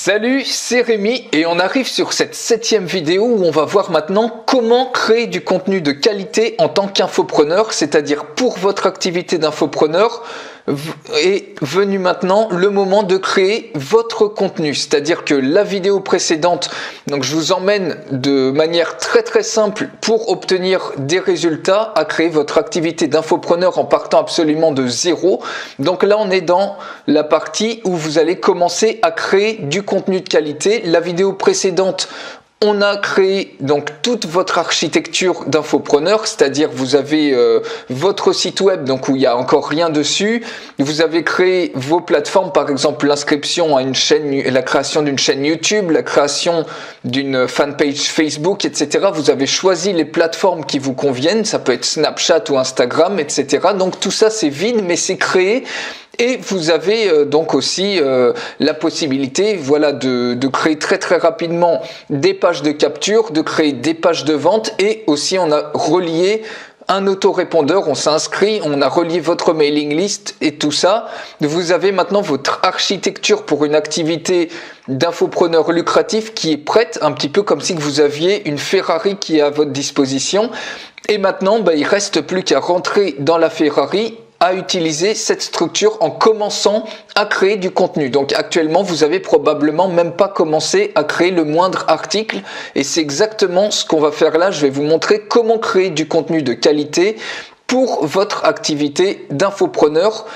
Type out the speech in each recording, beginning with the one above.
Salut, c'est Rémi et on arrive sur cette 7e vidéo où on va voir maintenant comment créer du contenu de qualité en tant qu'infopreneur, c'est-à-dire pour votre activité d'infopreneur. Est venu maintenant le moment de créer votre contenu, c'est-à-dire que la vidéo précédente, donc je vous emmène de manière très simple pour obtenir des résultats à créer votre activité d'infopreneur en partant absolument de zéro. Donc là on est dans la partie où vous allez commencer à créer du contenu de qualité. La vidéo précédente, on a créé donc toute votre architecture d'infopreneur, c'est-à-dire vous avez votre site web donc où il n'y a encore rien dessus. Vous avez créé vos plateformes, par exemple l'inscription à une chaîne, la création d'une chaîne YouTube, la création d'une fanpage Facebook, etc. Vous avez choisi les plateformes qui vous conviennent, ça peut être Snapchat ou Instagram, etc. Donc tout ça c'est vide mais c'est créé. Et vous avez donc aussi la possibilité de créer très rapidement des pages de capture, de créer des pages de vente et aussi on a relié un autorépondeur, on s'inscrit, on a relié votre mailing list et tout ça. Vous avez maintenant votre architecture pour une activité d'infopreneur lucratif qui est prête, un petit peu comme si vous aviez une Ferrari qui est à votre disposition. Et maintenant, il reste plus qu'à rentrer dans la Ferrari, à utiliser cette structure en commençant à créer du contenu. Donc actuellement, vous avez probablement même pas commencé à créer le moindre article et c'est exactement ce qu'on va faire là. Je vais vous montrer comment créer du contenu de qualité pour votre activité d'infopreneur.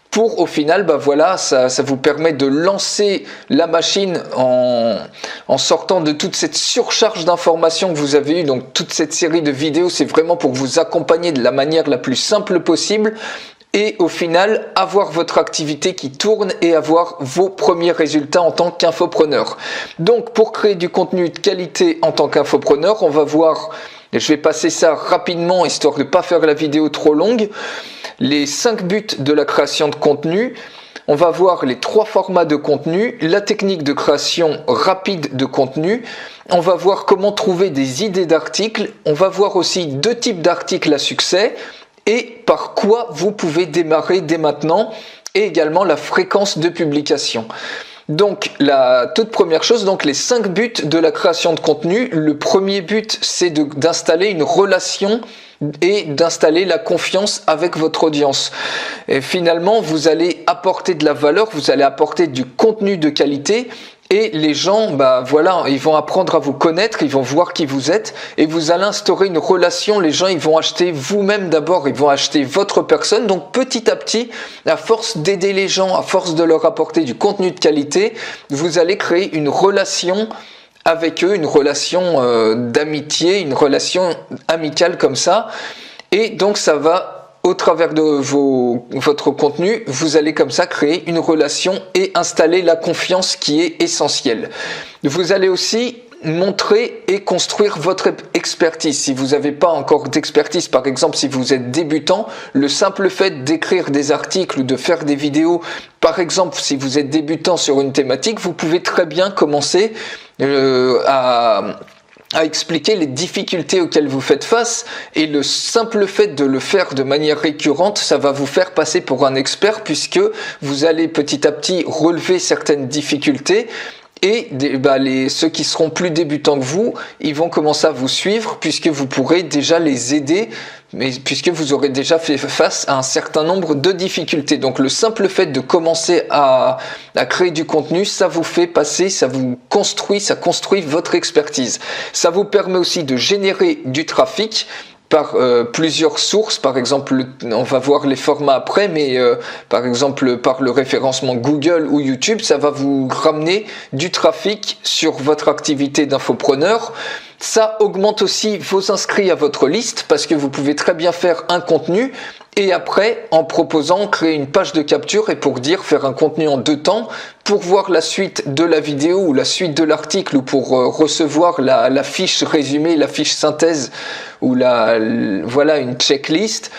Pour au final, ça vous permet de lancer la machine en sortant de toute cette surcharge d'informations que vous avez eu. Donc toute cette série de vidéos, c'est vraiment pour vous accompagner de la manière la plus simple possible. Et au final, avoir votre activité qui tourne et avoir vos premiers résultats en tant qu'infopreneur. Donc, pour créer du contenu de qualité en tant qu'infopreneur, on va voir, je vais passer ça rapidement, histoire de ne pas faire la vidéo trop longue, les 5 buts de la création de contenu. On va voir les 3 formats de contenu, la technique de création rapide de contenu. On va voir comment trouver des idées d'articles. On va voir aussi 2 types d'articles à succès. Et par quoi vous pouvez démarrer dès maintenant et également la fréquence de publication. Donc la toute première chose, donc les 5 buts de la création de contenu. Le premier but, c'est d'installer une relation et d'installer la confiance avec votre audience. Et finalement, vous allez apporter de la valeur, vous allez apporter du contenu de qualité. Et les gens, ils vont apprendre à vous connaître, ils vont voir qui vous êtes et vous allez instaurer une relation. Les gens, ils vont acheter vous-même d'abord, ils vont acheter votre personne. Donc petit à petit, à force d'aider les gens, à force de leur apporter du contenu de qualité, vous allez créer une relation avec eux, une relation d'amitié, une relation amicale comme ça. Et donc ça va, au travers de votre contenu, vous allez comme ça créer une relation et installer la confiance qui est essentielle. Vous allez aussi montrer et construire votre expertise. Si vous n'avez pas encore d'expertise, par exemple si vous êtes débutant, le simple fait d'écrire des articles ou de faire des vidéos, par exemple si vous êtes débutant sur une thématique, vous pouvez très bien commencer à expliquer les difficultés auxquelles vous faites face et le simple fait de le faire de manière récurrente, ça va vous faire passer pour un expert puisque vous allez petit à petit relever certaines difficultés. Et ceux qui seront plus débutants que vous, ils vont commencer à vous suivre puisque vous pourrez déjà les aider, mais puisque vous aurez déjà fait face à un certain nombre de difficultés. Donc le simple fait de commencer à créer du contenu, ça vous fait passer, ça construit votre expertise. Ça vous permet aussi de générer du trafic par plusieurs sources, par exemple, on va voir les formats après, mais par exemple par le référencement Google ou YouTube, ça va vous ramener du trafic sur votre activité d'infopreneur. Ça augmente aussi vos inscrits à votre liste parce que vous pouvez très bien faire un contenu et après, en proposant, créer une page de capture et pour dire faire un contenu en 2 temps pour voir la suite de la vidéo ou la suite de l'article ou pour recevoir la fiche résumée, la fiche synthèse ou une checklist.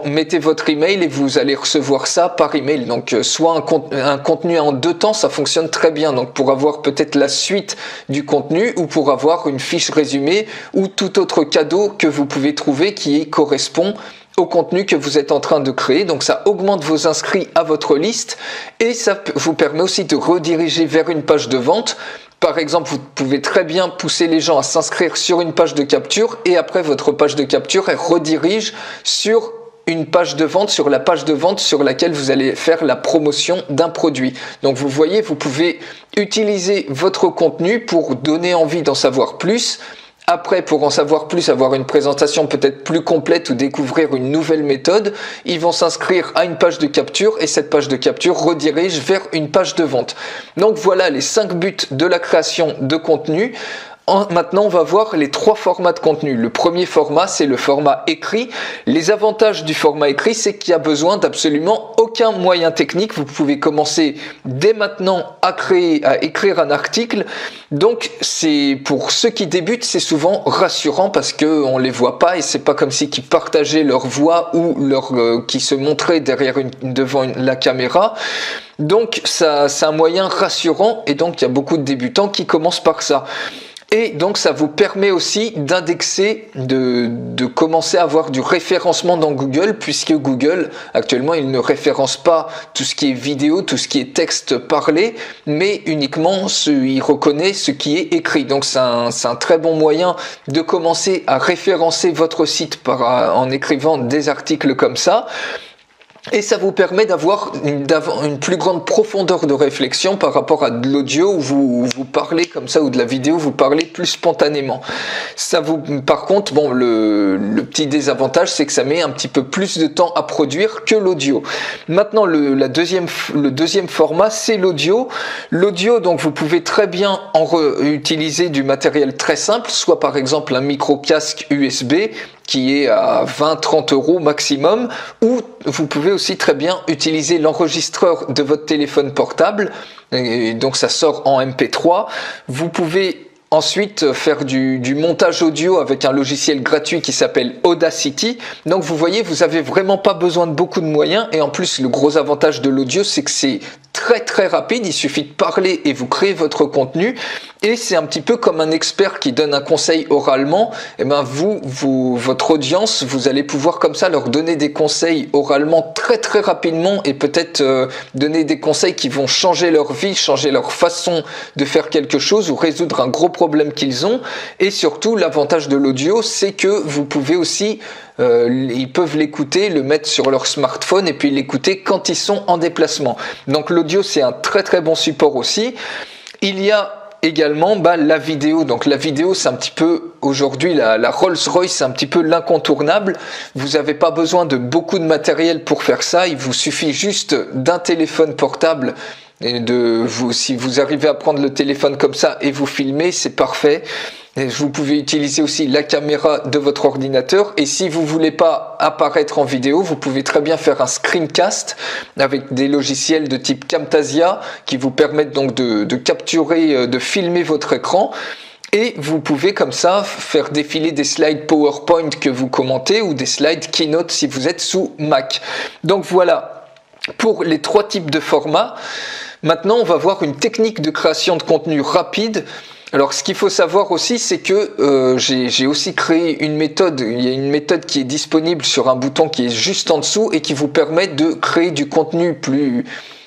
Mettez votre email et vous allez recevoir ça par email. Donc soit un contenu en 2 temps, ça fonctionne très bien. Donc pour avoir peut-être la suite du contenu ou pour avoir une fiche résumée ou tout autre cadeau que vous pouvez trouver qui correspond au contenu que vous êtes en train de créer. Donc ça augmente vos inscrits à votre liste et ça vous permet aussi de rediriger vers une page de vente. Par exemple, vous pouvez très bien pousser les gens à s'inscrire sur une page de capture et après votre page de capture, elle redirige sur une page de vente, sur la page de vente sur laquelle vous allez faire la promotion d'un produit. Donc vous voyez, vous pouvez utiliser votre contenu pour donner envie d'en savoir plus. Après, pour en savoir plus, avoir une présentation peut-être plus complète ou découvrir une nouvelle méthode, ils vont s'inscrire à une page de capture et cette page de capture redirige vers une page de vente. Donc voilà les 5 buts de la création de contenu. Maintenant, on va voir les 3 formats de contenu. Le premier format, c'est le format écrit. Les avantages du format écrit, c'est qu'il n'y a besoin d'absolument aucun moyen technique. Vous pouvez commencer dès maintenant à écrire un article. Donc, c'est pour ceux qui débutent, c'est souvent rassurant parce qu'on ne les voit pas et c'est pas comme si ils partageaient leur voix ou qui se montraient devant la caméra. Donc, c'est un moyen rassurant et donc il y a beaucoup de débutants qui commencent par ça. Et donc ça vous permet aussi d'indexer, de commencer à avoir du référencement dans Google, puisque Google actuellement il ne référence pas tout ce qui est vidéo, tout ce qui est texte parlé, mais uniquement il reconnaît ce qui est écrit. Donc c'est un très bon moyen de commencer à référencer votre site en écrivant des articles comme ça. Et ça vous permet d'avoir une plus grande profondeur de réflexion par rapport à de l'audio où vous parlez comme ça ou de la vidéo, vous parlez plus spontanément. Par contre, bon, le petit désavantage, c'est que ça met un petit peu plus de temps à produire que l'audio. Maintenant, le deuxième format, c'est l'audio. L'audio, donc, vous pouvez très bien utiliser du matériel très simple, soit par exemple un micro-casque USB, qui est à 20-30 € maximum, ou vous pouvez aussi très bien utiliser l'enregistreur de votre téléphone portable, et donc ça sort en MP3. Vous pouvez ensuite faire du montage audio avec un logiciel gratuit qui s'appelle Audacity. Donc vous voyez, vous avez vraiment pas besoin de beaucoup de moyens, et en plus le gros avantage de l'audio, c'est que c'est très rapide, il suffit de parler et vous créez votre contenu, et c'est un petit peu comme un expert qui donne un conseil oralement. Et ben votre audience, vous allez pouvoir comme ça leur donner des conseils oralement très rapidement, et peut-être donner des conseils qui vont changer leur vie, changer leur façon de faire quelque chose ou résoudre un gros problème qu'ils ont. Et surtout, l'avantage de l'audio, c'est que vous pouvez aussi ils peuvent l'écouter, le mettre sur leur smartphone et puis l'écouter quand ils sont en déplacement. Donc l'audio, c'est un très bon support aussi. Il y a également la vidéo. Donc la vidéo, c'est un petit peu aujourd'hui la Rolls-Royce, c'est un petit peu l'incontournable. Vous n'avez pas besoin de beaucoup de matériel pour faire ça. Il vous suffit juste d'un téléphone portable. Et si vous arrivez à prendre le téléphone comme ça et vous filmer, c'est parfait. Et vous pouvez utiliser aussi la caméra de votre ordinateur, et si vous voulez pas apparaître en vidéo, vous pouvez très bien faire un screencast avec des logiciels de type Camtasia qui vous permettent donc de capturer, de filmer votre écran. Et vous pouvez comme ça faire défiler des slides PowerPoint que vous commentez ou des slides Keynote si vous êtes sous Mac. Donc voilà pour les 3 types de formats. Maintenant, on va voir une technique de création de contenu rapide. Alors, ce qu'il faut savoir aussi, c'est que j'ai aussi créé une méthode. Il y a une méthode qui est disponible sur un bouton qui est juste en dessous et qui vous permet de créer du contenu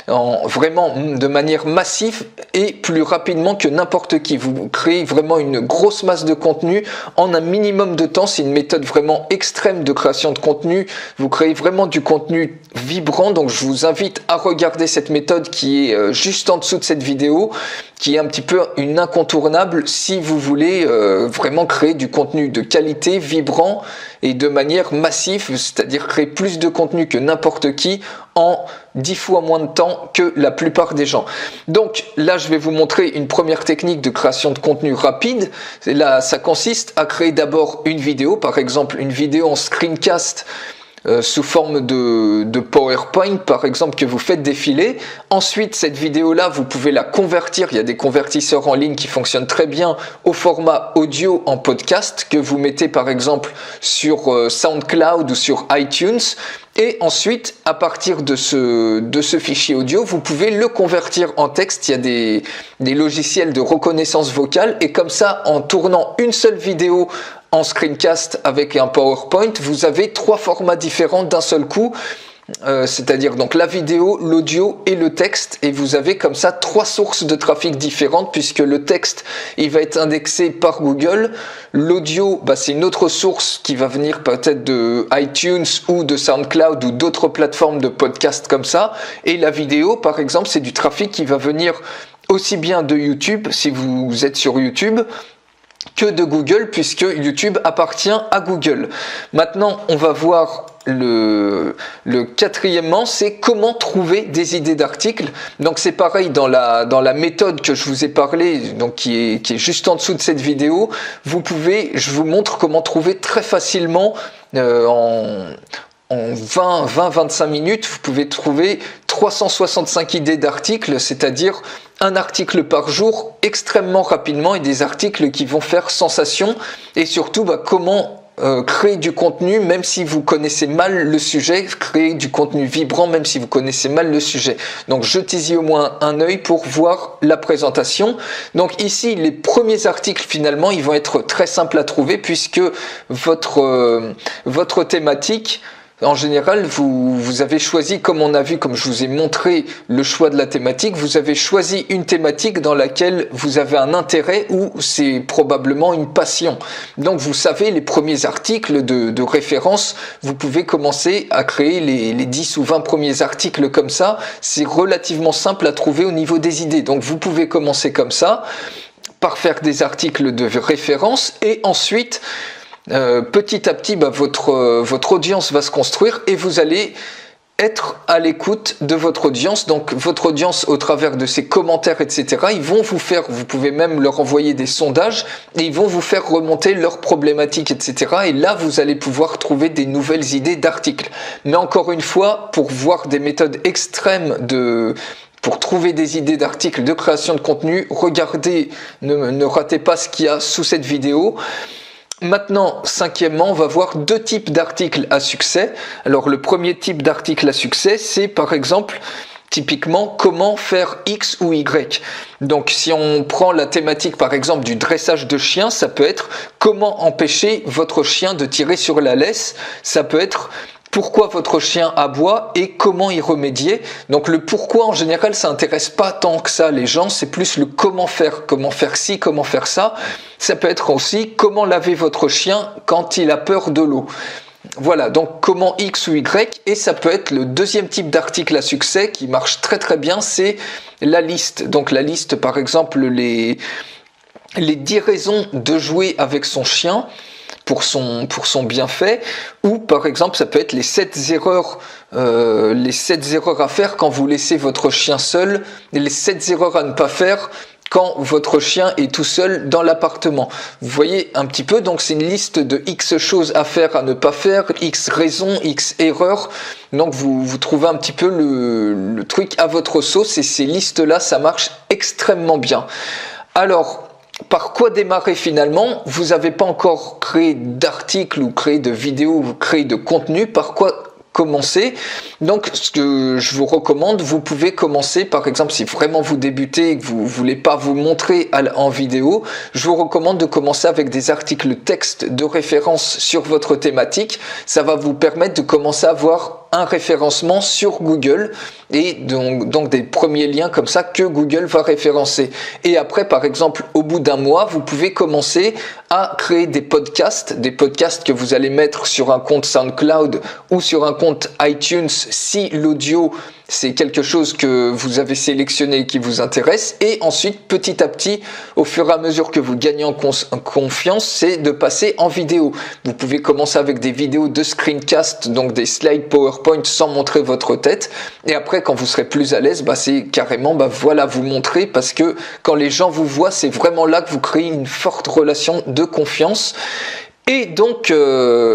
vraiment de manière massive et plus rapidement que n'importe qui. Vous créez vraiment une grosse masse de contenu en un minimum de temps. C'est une méthode vraiment extrême de création de contenu. Vous créez vraiment du contenu vibrant. Donc je vous invite à regarder cette méthode qui est juste en dessous de cette vidéo, qui est un petit peu une incontournable si vous voulez vraiment créer du contenu de qualité, vibrant et de manière massive, c'est-à-dire créer plus de contenu que n'importe qui en 10 fois moins de temps que la plupart des gens. Donc là, je vais vous montrer une première technique de création de contenu rapide. Là, ça consiste à créer d'abord une vidéo, par exemple une vidéo en screencast sous forme de PowerPoint par exemple que vous faites défiler. Ensuite, cette vidéo-là, vous pouvez la convertir. Il y a des convertisseurs en ligne qui fonctionnent très bien au format audio en podcast que vous mettez par exemple sur SoundCloud ou sur iTunes. Et ensuite, à partir de ce fichier audio, vous pouvez le convertir en texte. Il y a des logiciels de reconnaissance vocale et comme ça, en tournant une seule vidéo en screencast avec un PowerPoint, vous avez 3 formats différents d'un seul coup. C'est-à-dire donc la vidéo, l'audio et le texte, et vous avez comme ça 3 sources de trafic différentes, puisque le texte il va être indexé par Google, l'audio c'est une autre source qui va venir peut-être de iTunes ou de SoundCloud ou d'autres plateformes de podcast comme ça, et la vidéo par exemple c'est du trafic qui va venir aussi bien de YouTube si vous êtes sur YouTube que de Google, puisque YouTube appartient à Google. Maintenant on va voir le quatrièmement, c'est comment trouver des idées d'articles. Donc c'est pareil dans la méthode que je vous ai parlé, donc qui est juste en dessous de cette vidéo. Je vous montre comment trouver très facilement en 20-25 minutes, vous pouvez trouver 365 idées d'articles, c'est-à-dire un article par jour extrêmement rapidement, et des articles qui vont faire sensation, et surtout comment créer du contenu même si vous connaissez mal le sujet, créer du contenu vibrant même si vous connaissez mal le sujet. Donc jetez-y au moins un œil pour voir la présentation. Donc ici les premiers articles finalement ils vont être très simples à trouver, puisque votre thématique, en général, vous avez choisi, comme on a vu, comme je vous ai montré le choix de la thématique, vous avez choisi une thématique dans laquelle vous avez un intérêt ou c'est probablement une passion. Donc vous savez, les premiers articles de référence, vous pouvez commencer à créer les 10 ou 20 premiers articles comme ça. C'est relativement simple à trouver au niveau des idées. Donc vous pouvez commencer comme ça, par faire des articles de référence, et ensuite petit à petit votre audience va se construire et vous allez être à l'écoute de votre audience. Donc votre audience, au travers de ses commentaires etc, ils vont vous pouvez même leur envoyer des sondages et ils vont vous faire remonter leurs problématiques etc, et là vous allez pouvoir trouver des nouvelles idées d'articles. Mais encore une fois, pour voir des méthodes extrêmes pour trouver des idées d'articles de création de contenu, regardez, ne ratez pas ce qu'il y a sous cette vidéo. Maintenant, cinquièmement, on va voir 2 types d'articles à succès. Alors le premier type d'article à succès, c'est par exemple typiquement comment faire X ou Y. Donc si on prend la thématique par exemple du dressage de chiens, ça peut être comment empêcher votre chien de tirer sur la laisse. Ça peut être pourquoi votre chien aboie et comment y remédier. Donc le pourquoi en général ça intéresse pas tant que ça les gens, c'est plus le comment faire ci, comment faire ça. Ça peut être aussi comment laver votre chien quand il a peur de l'eau. Voilà, donc comment X ou Y, et ça peut être le deuxième type d'article à succès qui marche très très bien, c'est la liste. Donc la liste par exemple les 10 raisons de jouer avec son chien pour son bienfait, ou par exemple ça peut être les 7 erreurs à faire quand vous laissez votre chien seul, et les 7 erreurs à ne pas faire quand votre chien est tout seul dans l'appartement. Vous voyez un petit peu, donc c'est une liste de X choses à faire, à ne pas faire, X raisons, X erreurs. Donc vous trouvez un petit peu le truc à votre sauce, et ces listes-là, ça marche extrêmement bien. Alors, par quoi démarrer finalement? Vous n'avez pas encore créé d'articles ou créé de vidéos ou créé de contenu, par quoi commencer? Donc ce que je vous recommande, vous pouvez commencer par exemple si vraiment vous débutez et que vous voulez pas vous montrer en vidéo, je vous recommande de commencer avec des articles texte de référence sur votre thématique. Ça va vous permettre de commencer à avoir un référencement sur Google et donc des premiers liens comme ça que Google va référencer. Et après par exemple au bout d'un mois, vous pouvez commencer à créer des podcasts que vous allez mettre sur un compte SoundCloud ou sur un compte iTunes si l'audio c'est quelque chose que vous avez sélectionné et qui vous intéresse. Et ensuite, petit à petit, au fur et à mesure que vous gagnez en confiance, c'est de passer en vidéo. Vous pouvez commencer avec des vidéos de screencast, donc des slides PowerPoint sans montrer votre tête. Et après, quand vous serez plus à l'aise, c'est carrément, voilà, vous montrer, parce que quand les gens vous voient, c'est vraiment là que vous créez une forte relation de confiance. Et donc,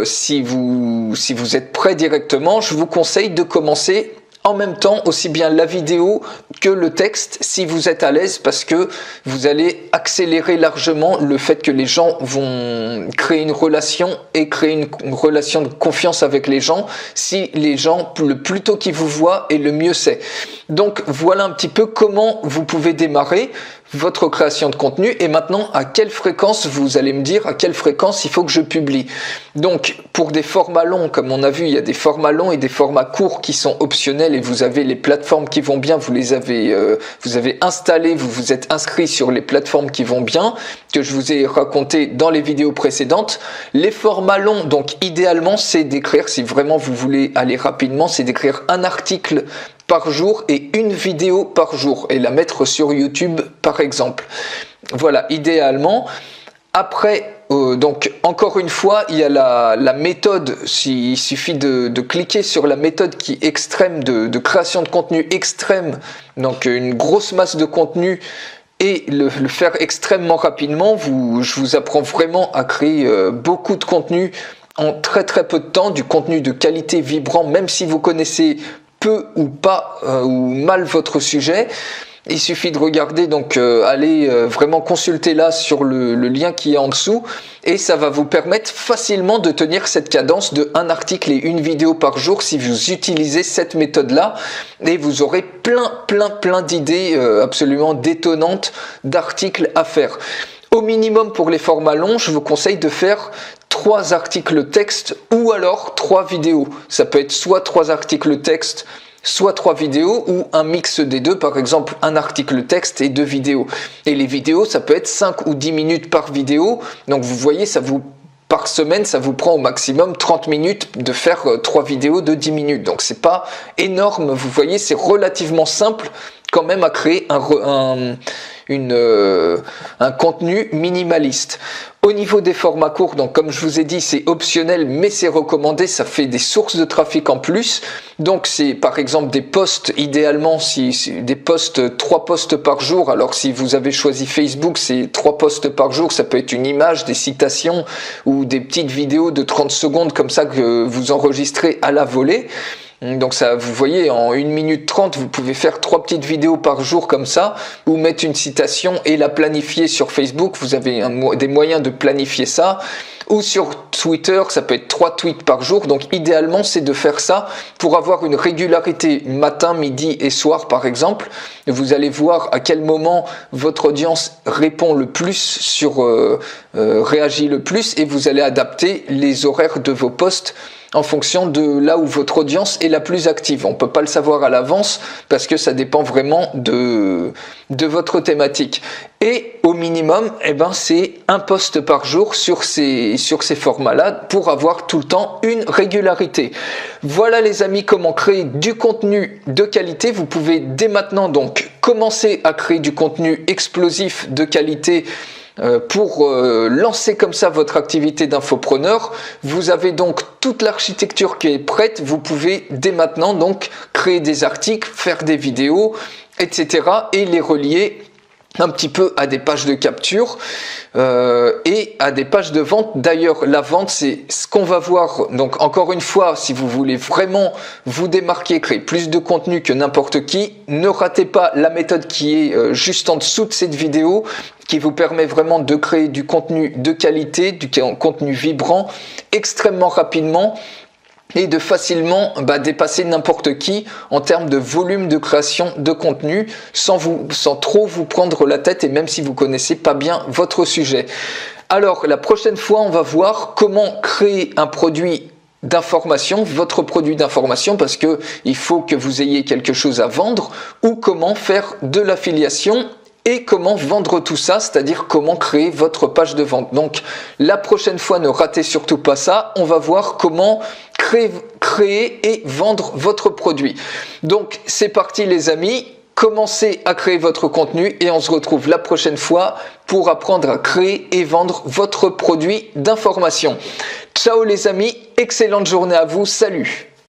si vous êtes prêt directement, je vous conseille de commencer en même temps aussi bien la vidéo que le texte si vous êtes à l'aise, parce que vous allez accélérer largement le fait que les gens vont créer une relation et créer une relation de confiance avec les gens. Si les gens, le plus tôt qu'ils vous voient et le mieux c'est. Donc voilà un petit peu comment vous pouvez démarrer votre création de contenu. Et maintenant, à quelle fréquence, vous allez me dire à quelle fréquence il faut que je publie. Donc pour des formats longs, comme on a vu, il y a des formats longs et des formats courts qui sont optionnels, et vous avez les plateformes qui vont bien, vous avez installé, vous vous êtes inscrit sur les plateformes qui vont bien, que je vous ai raconté dans les vidéos précédentes. Les formats longs, donc idéalement, c'est d'écrire, si vraiment vous voulez aller rapidement, c'est d'écrire un article par jour et une vidéo par jour et la mettre sur YouTube par exemple. Voilà, idéalement. Après, donc encore une fois, il y a la méthode, il suffit de cliquer sur la méthode qui est extrême, de création de contenu extrême, donc une grosse masse de contenu, et le faire extrêmement rapidement. Je vous apprends vraiment à créer beaucoup de contenu en très peu de temps, du contenu de qualité vibrant, même si vous connaissez peu ou pas ou mal votre sujet. Il suffit de regarder, donc aller vraiment consulter là sur le lien qui est en dessous, et ça va vous permettre facilement de tenir cette cadence de un article et une vidéo par jour si vous utilisez cette méthode là, et vous aurez plein d'idées absolument détonnantes d'articles à faire. Au minimum pour les formats longs, je vous conseille de faire 3 articles texte ou alors 3 vidéos. Ça peut être soit 3 articles texte, soit 3 vidéos, ou un mix des deux, par exemple un article texte et 2 vidéos. Et les vidéos, ça peut être 5 ou 10 minutes par vidéo. Donc vous voyez, par semaine, ça vous prend au maximum 30 minutes de faire 3 vidéos de 10 minutes. Donc c'est pas énorme, vous voyez, c'est relativement simple quand même à créer un contenu minimaliste. Au niveau des formats courts, donc comme je vous ai dit, c'est optionnel mais c'est recommandé, ça fait des sources de trafic en plus. Donc c'est par exemple des posts, idéalement des posts, 3 posts par jour. Alors si vous avez choisi Facebook, c'est 3 posts par jour, ça peut être une image, des citations ou des petites vidéos de 30 secondes comme ça que vous enregistrez à la volée. Donc ça, vous voyez, en 1 minute 30, vous pouvez faire 3 petites vidéos par jour comme ça, ou mettre une citation et la planifier sur Facebook. Vous avez des moyens de planifier ça. Ou sur Twitter, ça peut être 3 tweets par jour. Donc idéalement, c'est de faire ça pour avoir une régularité matin, midi et soir par exemple. Vous allez voir à quel moment votre audience répond le plus, réagit le plus, et vous allez adapter les horaires de vos posts en fonction de là où votre audience est la plus active. On ne peut pas le savoir à l'avance parce que ça dépend vraiment de votre thématique. Et au minimum, c'est un post par jour sur ces formats-là pour avoir tout le temps une régularité. Voilà les amis, comment créer du contenu de qualité. Vous pouvez dès maintenant donc commencer à créer du contenu explosif de qualité pour lancer comme ça votre activité d'infopreneur. Vous avez donc toute l'architecture qui est prête. Vous pouvez dès maintenant donc créer des articles, faire des vidéos, etc. et les relier un petit peu à des pages de capture et à des pages de vente. D'ailleurs, la vente, c'est ce qu'on va voir. Donc encore une fois, si vous voulez vraiment vous démarquer, créer plus de contenu que n'importe qui, ne ratez pas la méthode qui est juste en dessous de cette vidéo, qui vous permet vraiment de créer du contenu de qualité, du contenu vibrant, extrêmement rapidement, et de facilement dépasser n'importe qui en termes de volume de création de contenu sans trop vous prendre la tête, et même si vous connaissez pas bien votre sujet. Alors la prochaine fois, on va voir comment créer un produit d'information, votre produit d'information, parce que il faut que vous ayez quelque chose à vendre, ou comment faire de l'affiliation et comment vendre tout ça, c'est-à-dire comment créer votre page de vente. Donc la prochaine fois, ne ratez surtout pas ça, on va voir comment créer et vendre votre produit. Donc c'est parti les amis, commencez à créer votre contenu et on se retrouve la prochaine fois pour apprendre à créer et vendre votre produit d'information. Ciao les amis, excellente journée à vous, salut!